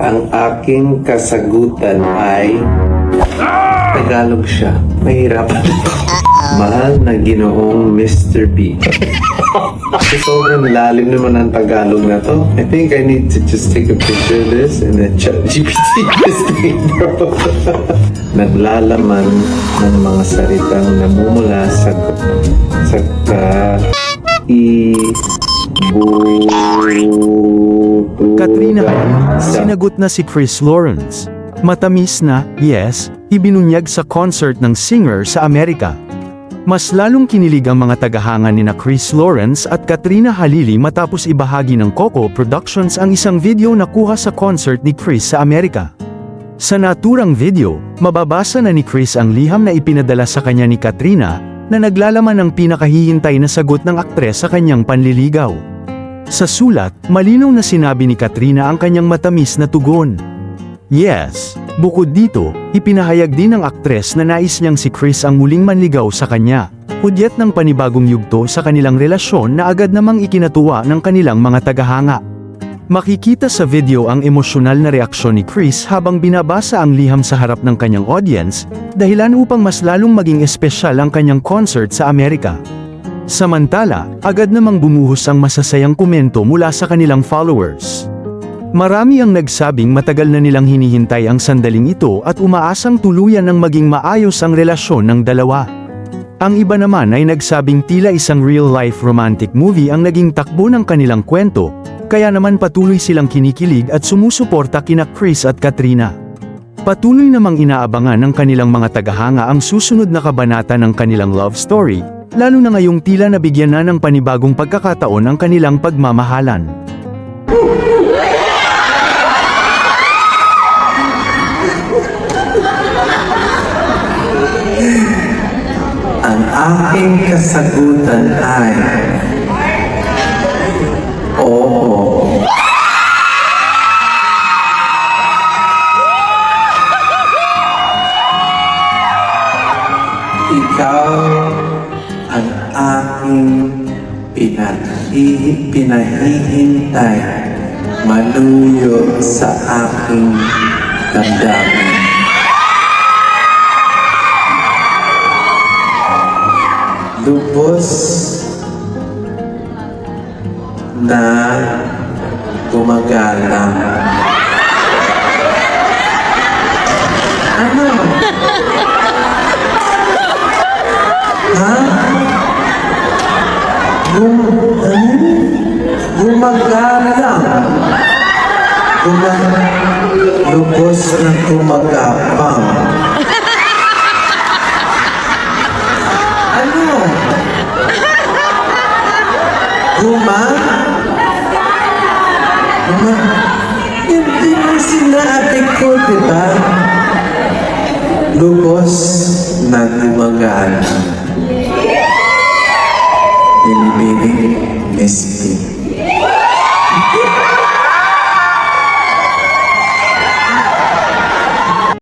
Ang aking kasagutan ay Tagalog siya. Mahirap. Mahal na Ginoong Mr. B. Kasi sobrang lalim naman ang Tagalog na to. I think I need to just take a picture of this and then chat GPT this thing, bro. Naglalaman ng mga salitang namumula sa Katrina Halili, sinagot na si Chris Lawrence. Matamis na, yes, ibinunyag sa concert ng singer sa Amerika. Mas lalong kinilig ang mga tagahanga ni na Chris Lawrence at Katrina Halili matapos ibahagi ng Coco Productions ang isang video na kuha sa concert ni Chris sa Amerika. Sa naturang video, mababasa na ni Chris ang liham na ipinadala sa kanya ni Katrina, na naglalaman ng pinakahihintay na sagot ng aktres sa kanyang panliligaw. Sa sulat, malinaw na sinabi ni Katrina ang kanyang matamis na tugon. Yes, bukod dito, ipinahayag din ng aktres na nais niyang si Chris ang muling manligaw sa kanya, hudyat ng panibagong yugto sa kanilang relasyon na agad namang ikinatuwa ng kanilang mga tagahanga. Makikita sa video ang emosyonal na reaksyon ni Chris habang binabasa ang liham sa harap ng kanyang audience, dahilan upang mas lalong maging espesyal ang kanyang concert sa Amerika. Samantala, agad namang bumuhos ang masasayang komento mula sa kanilang followers. Marami ang nagsabing matagal na nilang hinihintay ang sandaling ito at umaasang tuluyan ng maging maayos ang relasyon ng dalawa. Ang iba naman ay nagsabing tila isang real-life romantic movie ang naging takbo ng kanilang kwento, kaya naman patuloy silang kinikilig at sumusuporta kina Chris at Katrina. Patuloy namang inaabangan ng kanilang mga tagahanga ang susunod na kabanata ng kanilang love story, lalo na ngayong tila nabigyan na ng panibagong pagkakataon ang kanilang pagmamahalan. Ang aking kasagutan ay oo. Ikaw ang aking pinahihintay, maluyo sa aking damdamin. Lubos na gumagalang. Ano? Ha? Gumagalang. Lubos na gumagapang. Hindi mo sinabi ko, diba? Lubos na gumagal. Binibining Miss P.